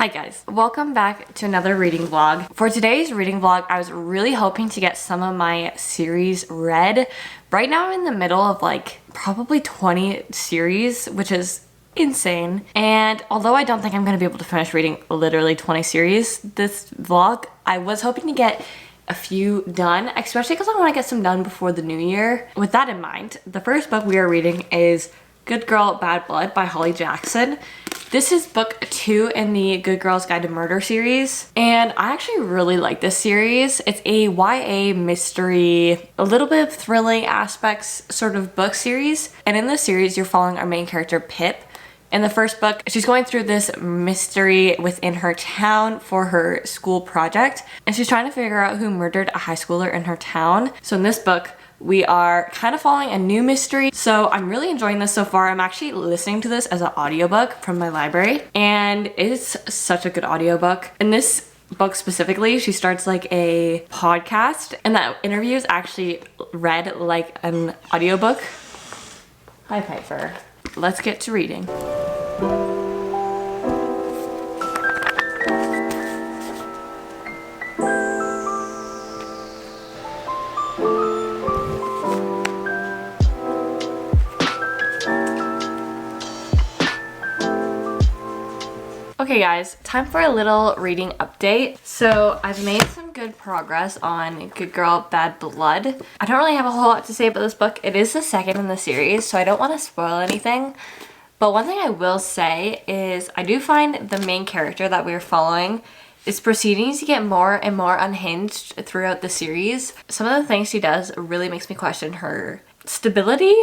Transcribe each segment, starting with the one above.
Hi guys, welcome back to another reading vlog. For today's reading vlog, I was really hoping to get some of my series read. Right now I'm in the middle of like probably 20 series, which is insane. And although I don't think I'm gonna be able to finish reading literally 20 series this vlog, I was hoping to get a few done, especially because I want to get some done before the new year. With that in mind, the first book we are reading is Good Girl, Bad Blood by Holly Jackson. This is book 2 in the Good Girls Guide to Murder series, and I actually really like this series. It's a YA mystery, a little bit of thrilling aspects sort of book series, and in this series you're following our main character Pip. In the first book, she's going through this mystery within her town for her school project, and she's trying to figure out who murdered a high schooler in her town. So in this book, we are kind of following a new mystery. So I'm really enjoying this so far. I'm actually listening to this as an audiobook from my library, and it's such a good audiobook. In this book specifically, she starts like a podcast, and that interview is actually read like an audiobook. Hi Piper. Let's get to reading. Okay guys, time for a little reading update. So I've made some good progress on Good Girl, Bad Blood. I don't really have a whole lot to say about this book. It is the second in the series, so I don't want to spoil anything. But one thing I will say is I do find the main character that we're following is proceeding to get more and more unhinged throughout the series. Some of the things she does really makes me question her stability,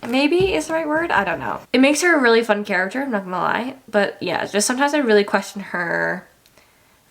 maybe is the right word. I don't know. It makes her a really fun character, I'm not gonna lie. But yeah, just sometimes I really question her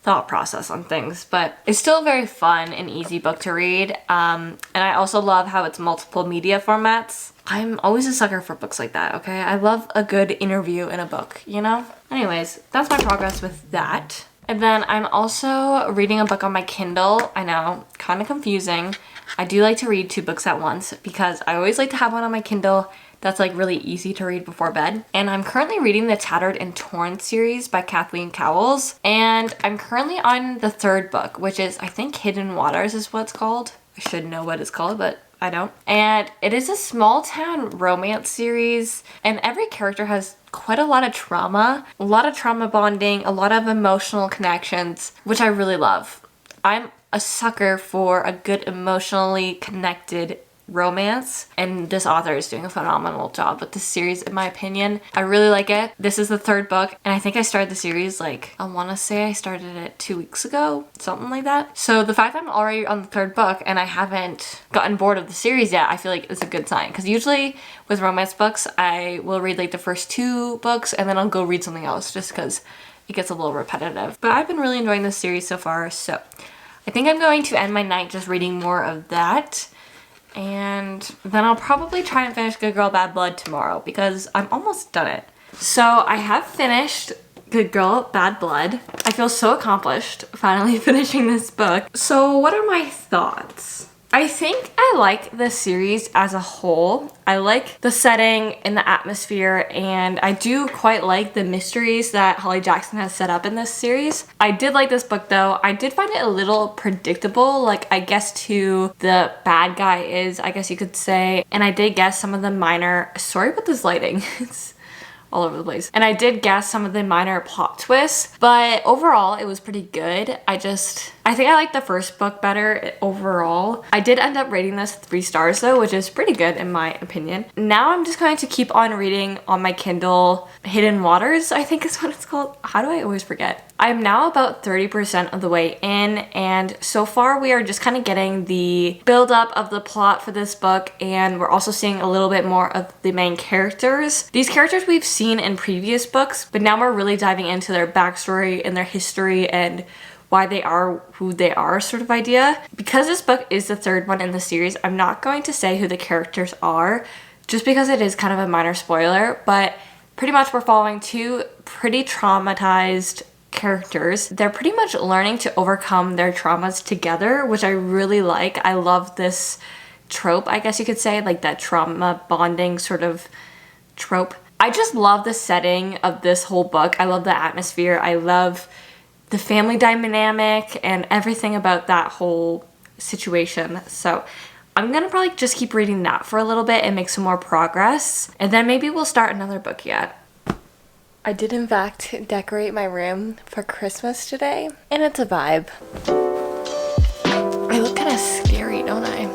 thought process on things. But it's still a very fun and easy book to read. And I also love how it's multiple media formats. I'm always a sucker for books like that, okay? I love a good interview in a book, you know? Anyways, that's my progress with that. And then I'm also reading a book on my Kindle. I know, kind of confusing. I do like to read 2 books at once because I always like to have one on my Kindle that's like really easy to read before bed. And I'm currently reading the Tattered and Torn series by Kathleen Cowles. And I'm currently on the 3rd book, which is, I think, Hidden Waters is what it's called. I should know what it's called, but I don't. And it is a small town romance series, and every character has quite a lot of trauma bonding, a lot of emotional connections, which I really love. I'm a sucker for a good emotionally connected romance, and this author is doing a phenomenal job with this series in my opinion. I really like it. This is the 3rd book, and I think I started the series like, I want to say I started it 2 weeks ago, something like that. So the fact that I'm already on the 3rd book and I haven't gotten bored of the series yet, I feel like it's a good sign, because usually with romance books I will read like the first 2 books and then I'll go read something else just because it gets a little repetitive. But I've been really enjoying this series so far, so I think I'm going to end my night just reading more of that. And then I'll probably try and finish Good Girl, Bad Blood tomorrow because I'm almost done it. So I have finished Good Girl, Bad Blood. I feel so accomplished finally finishing this book. So what are my thoughts? I think I like this series as a whole. I like the setting and the atmosphere, and I do quite like the mysteries that Holly Jackson has set up in this series. I did like this book though. I did find it a little predictable, like I guessed who the bad guy is, I guess you could say. And I did guess some of the minor, sorry about this lighting, it's all over the place. And I did guess some of the minor plot twists, but overall it was pretty good. I think I like the first book better overall. I did end up rating this 3 stars though, which is pretty good in my opinion. Now I'm just going to keep on reading on my Kindle Hidden Waters, I think is what it's called. How do I always forget? I'm now about 30% of the way in, and so far we are just kind of getting the build up of the plot for this book, and we're also seeing a little bit more of the main characters. These characters we've seen in previous books, but now we're really diving into their backstory and their history and why they are who they are sort of idea. Because this book is the 3rd one in the series, I'm not going to say who the characters are just because it is kind of a minor spoiler, but pretty much we're following 2 pretty traumatized characters. They're pretty much learning to overcome their traumas together, which I really like. I love this trope, I guess you could say, like that trauma bonding sort of trope. I just love the setting of this whole book. I love the atmosphere. I love the family dynamic and everything about that whole situation. So I'm gonna probably just keep reading that for a little bit and make some more progress. And then maybe we'll start another book yet. I did in fact decorate my room for Christmas today, and it's a vibe. I look kind of scary, don't I?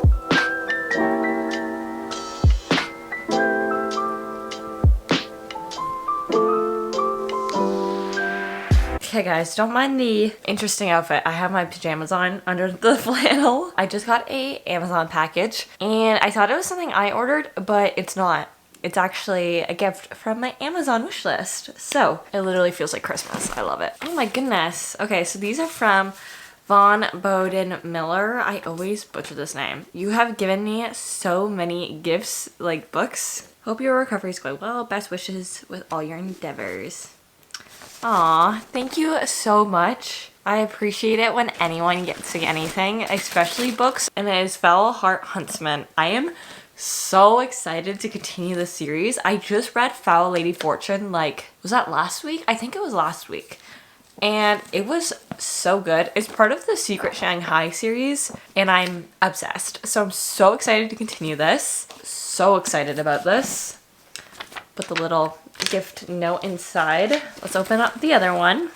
Okay guys, don't mind the interesting outfit. I have my pajamas on under the flannel. I just got a Amazon package and I thought it was something I ordered, but it's not. It's actually a gift from my Amazon wish list. So it literally feels like Christmas. I love it. Oh my goodness. Okay, so these are from Von Bowden Miller. I always butcher this name. You have given me so many gifts, like books. Hope your recovery is going well. Best wishes with all your endeavors. Aw, thank you so much. I appreciate it when anyone gets me anything, especially books. And it is Foul Heart Huntsman. I am so excited to continue the series. I just read Foul Lady Fortune, like, was that last week? I think it was last week. And it was so good. It's part of the Secret Shanghai series, and I'm obsessed. So I'm so excited to continue this. So excited about this. Put the little gift note inside. Let's open up the other one.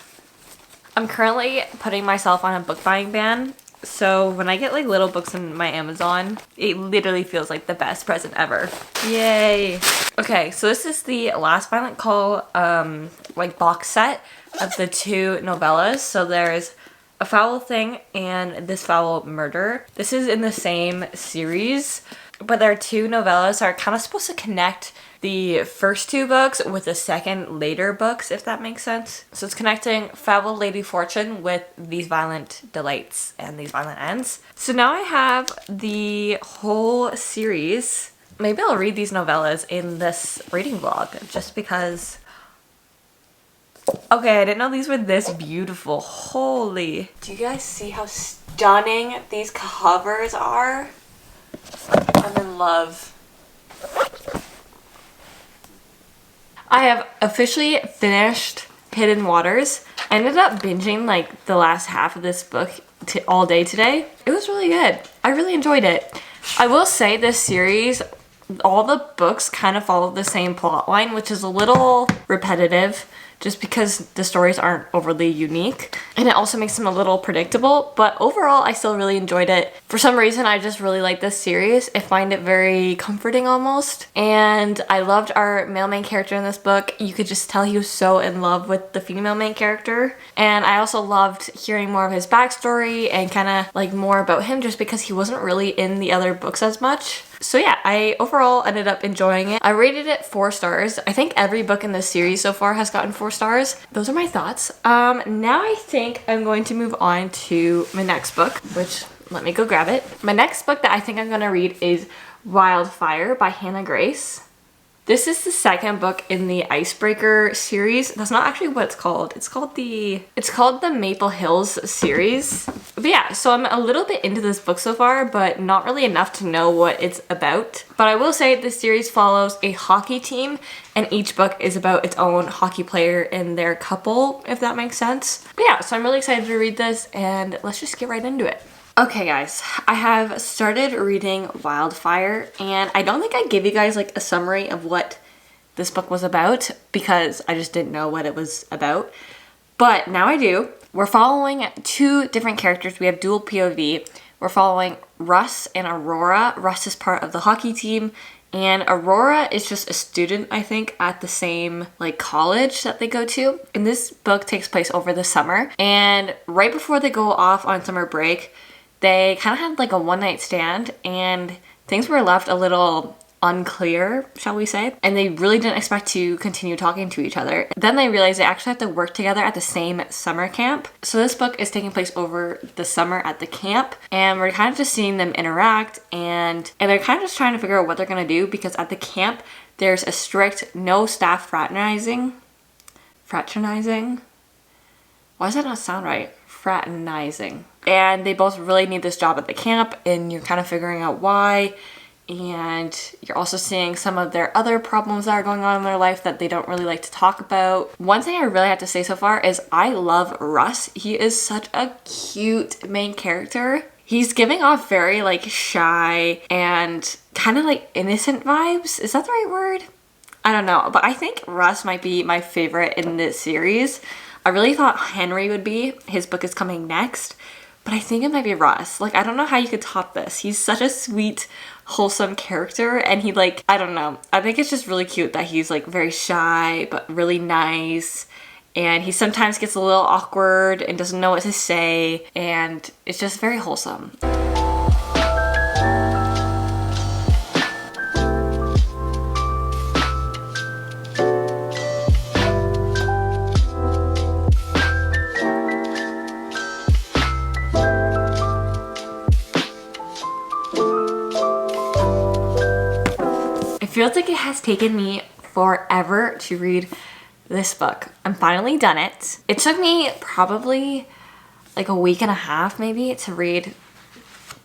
I'm currently putting myself on a book buying ban. So when I get like little books in my Amazon, it literally feels like the best present ever. Yay. Okay, so this is the Last Violent Call like box set of the 2 novellas. So there's A Foul Thing and This Foul Murder. This is in the same series, but there are 2 novellas that are kind of supposed to connect the first 2 books with the second later books, if that makes sense. So it's connecting Foul Lady Fortune with These Violent Delights and These Violent Ends. So now I have the whole series. Maybe I'll read these novellas in this reading vlog just because. Okay, I didn't know these were this beautiful. Holy. Do you guys see how stunning these covers are? I'm in love. I have officially finished Hidden Waters. I ended up binging like the last half of this book all day today. It was really good. I really enjoyed it. I will say this series, all the books kind of follow the same plot line, which is a little repetitive just because the stories aren't overly unique. And it also makes them a little predictable, but overall I still really enjoyed it. For some reason I just really like this series. I find it very comforting almost. And I loved our male main character in this book. You could just tell he was so in love with the female main character. And I also loved hearing more of his backstory and kind of like more about him just because he wasn't really in the other books as much. So yeah, I overall ended up enjoying it. I rated it 4 stars. I think every book in this series so far has gotten 4 stars. Those are my thoughts. Now I think I'm going to move on to my next book, which let me go grab it. My next book that I think I'm gonna read is Wildfire by Hannah Grace. This is the second book in the Icebreaker series. That's not actually what it's called. It's called the Maple Hills series. But yeah, so I'm a little bit into this book so far, but not really enough to know what it's about. But I will say this series follows a hockey team, and each book is about its own hockey player and their couple, if that makes sense. But yeah, so I'm really excited to read this, and let's just get right into it. Okay guys, I have started reading Wildfire, and I don't think I gave you guys like a summary of what this book was about because I just didn't know what it was about. But now I do. We're following 2 different characters. We have dual POV. We're following Russ and Aurora. Russ is part of the hockey team, and Aurora is just a student, I think, at the same like college that they go to. And this book takes place over the summer, and right before they go off on summer break, they kind of had like a one-night stand and things were left a little unclear, shall we say, and they really didn't expect to continue talking to each other. Then they realized they actually have to work together at the same summer camp. So this book is taking place over the summer at the camp, and we're kind of just seeing them interact, and they're kind of just trying to figure out what they're going to do because at the camp there's a strict no staff fraternizing. Why does that not sound right? Fraternizing. And they both really need this job at the camp, and you're kind of figuring out why. and you're also seeing some of their other problems that are going on in their life that they don't really like to talk about. One thing I really have to say so far is I love Russ. He is such a cute main character. He's giving off very like shy and kind of like innocent vibes. Is that the right word? I don't know, but I think Russ might be my favorite in this series. I really thought Henry would be. His book is coming next. But I think it might be Russ. Like, I don't know how you could top this. He's such a sweet, wholesome character. And he like, I don't know. I think it's just really cute that he's like very shy, but really nice. And he sometimes gets a little awkward and doesn't know what to say. And it's just very wholesome. It feels like it has taken me forever to read this book. I'm finally done it. It took me probably like a week and a half maybe to read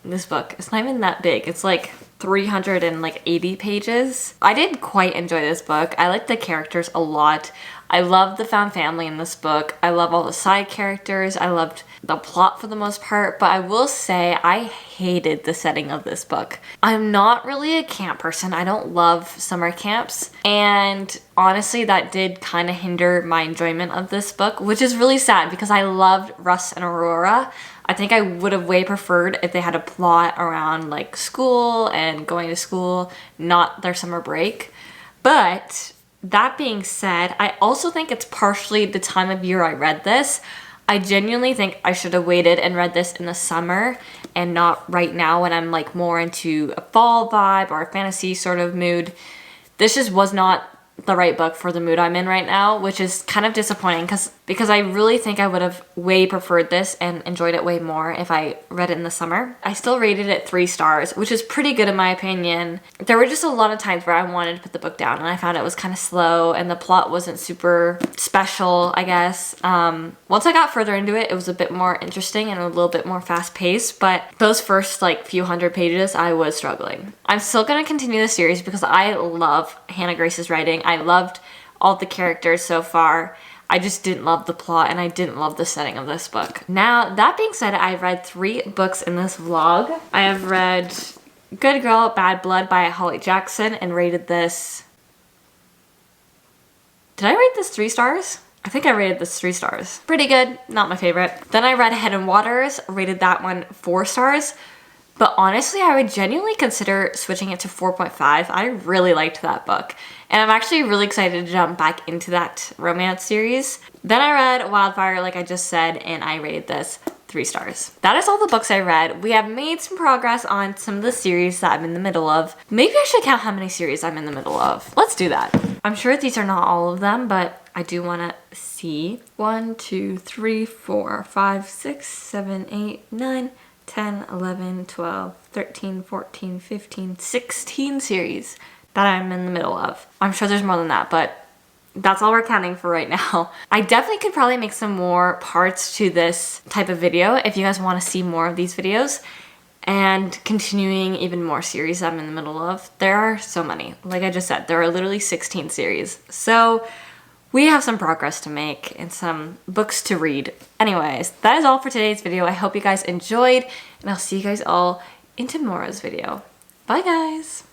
this book. It's not even that big. It's like 380 pages. I did quite enjoy this book. I like the characters a lot. I love the found family in this book. I love all the side characters. I loved the plot for the most part, but I will say I hated the setting of this book. I'm not really a camp person. I don't love summer camps, and honestly that did kind of hinder my enjoyment of this book, which is really sad because I loved Russ and Aurora. I think I would have way preferred if they had a plot around like school and going to school, not their summer break. But that being said, I also think it's partially the time of year I read this. I genuinely think I should have waited and read this in the summer and not right now when I'm like more into a fall vibe or a fantasy sort of mood. This just was not the right book for the mood I'm in right now, which is kind of disappointing because I really think I would have way preferred this and enjoyed it way more if I read it in the summer. I still rated it 3 stars, which is pretty good in my opinion. There were just a lot of times where I wanted to put the book down and I found it was kind of slow and the plot wasn't super special, I guess. Once I got further into it, it was a bit more interesting and a little bit more fast paced, but those first like few hundred pages, I was struggling. I'm still gonna continue the series because I love Hannah Grace's writing. I loved all the characters so far. I just didn't love the plot and I didn't love the setting of this book. Now, that being said, I've read 3 books in this vlog. I have read Good Girl, Bad Blood by Holly Jackson and rated this... Did I rate this 3 stars? I think I rated this 3 stars. Pretty good, not my favorite. Then I read Head and Waters, rated that one 4 stars. But honestly, I would genuinely consider switching it to 4.5. I really liked that book. And I'm actually really excited to jump back into that romance series. Then I read Wildfire, like I just said, and I rated this 3 stars. That is all the books I read. We have made some progress on some of the series that I'm in the middle of. Maybe I should count how many series I'm in the middle of. Let's do that. I'm sure these are not all of them, but I do want to see. 1, 2, 3, 4, 5, 6, 7, 8, 9, 10, 11, 12, 13, 14, 15, 16 series that I'm in the middle of. I'm sure there's more than that, but that's all we're counting for right now. I definitely could probably make some more parts to this type of video if you guys want to see more of these videos and continuing even more series I'm in the middle of. There are so many. Like I just said, there are literally 16 series. So we have some progress to make and some books to read. Anyways, that is all for today's video. I hope you guys enjoyed and I'll see you guys all in tomorrow's video. Bye guys!